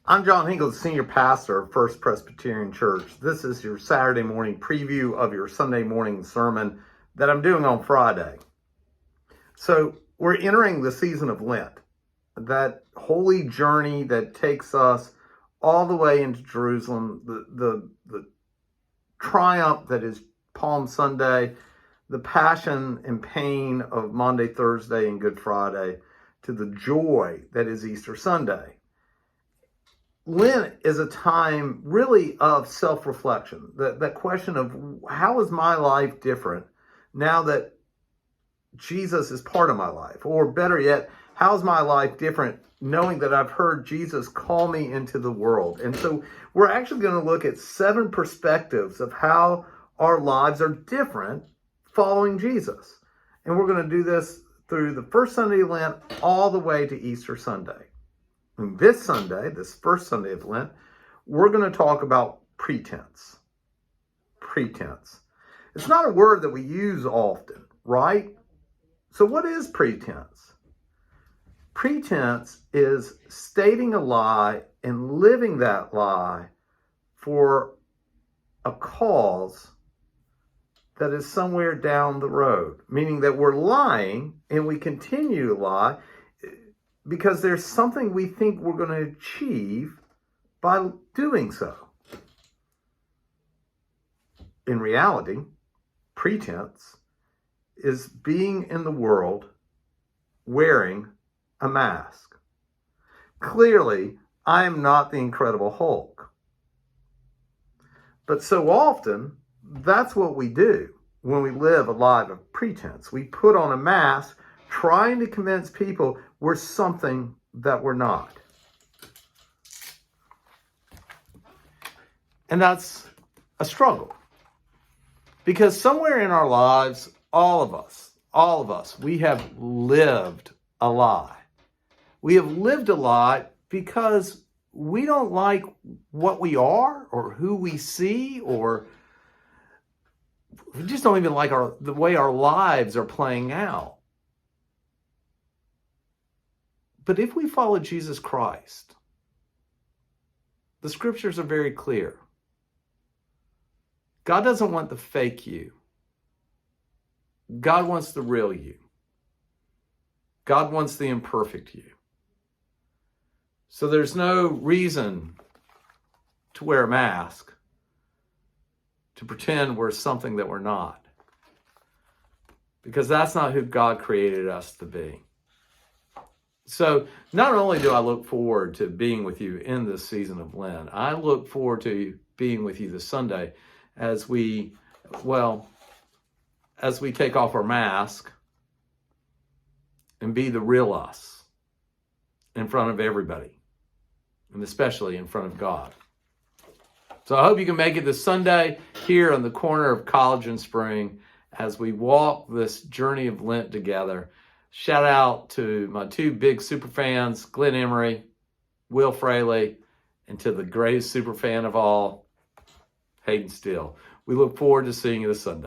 I'm John Hinkle, the senior pastor of First Presbyterian Church. This is your Saturday morning preview of your Sunday morning sermon that I'm doing on Friday. So we're entering the season of Lent, that holy journey that takes us all the way into Jerusalem, the triumph that is Palm Sunday, the passion and pain of Maundy, Thursday, and Good Friday, to the joy that is Easter Sunday. Lent is a time really of self-reflection. That question of how is my life different now that Jesus is part of my life? Or better yet, how's my life different knowing that I've heard Jesus call me into the world? And so we're actually going to look at 7 perspectives of how our lives are different following Jesus. And we're going to do this through the first Sunday of Lent all the way to Easter Sunday. And this Sunday, this first Sunday of Lent, we're going to talk about pretense. Pretense. It's not a word that we use often, right? So what is pretense? Pretense is stating a lie and living that lie for a cause that is somewhere down the road, meaning that we're lying and we continue to lie because there's something we think we're going to achieve by doing so. In reality, pretense is being in the world wearing a mask. Clearly, I am not the Incredible Hulk. But so often, that's what we do when we live a life of pretense. We put on a mask trying to convince people we're something that we're not. And that's a struggle. Because somewhere in our lives, all of us, we have lived a lie. We have lived a lie because we don't like what we are or who we see, or we just don't even like the way our lives are playing out. But if we follow Jesus Christ, the scriptures are very clear. God doesn't want the fake you. God wants the real you. God wants the imperfect you. So there's no reason to wear a mask, to pretend we're something that we're not. Because that's not who God created us to be. So not only do I look forward to being with you in this season of Lent, I look forward to being with you this Sunday as we take off our mask and be the real us in front of everybody, and especially in front of God. So I hope you can make it this Sunday here on the corner of College and Spring as we walk this journey of Lent together. Shout out to my 2 big super fans, Glenn Emery, Will Fraley, and to the greatest super fan of all, Hayden Steele. We look forward to seeing you this Sunday.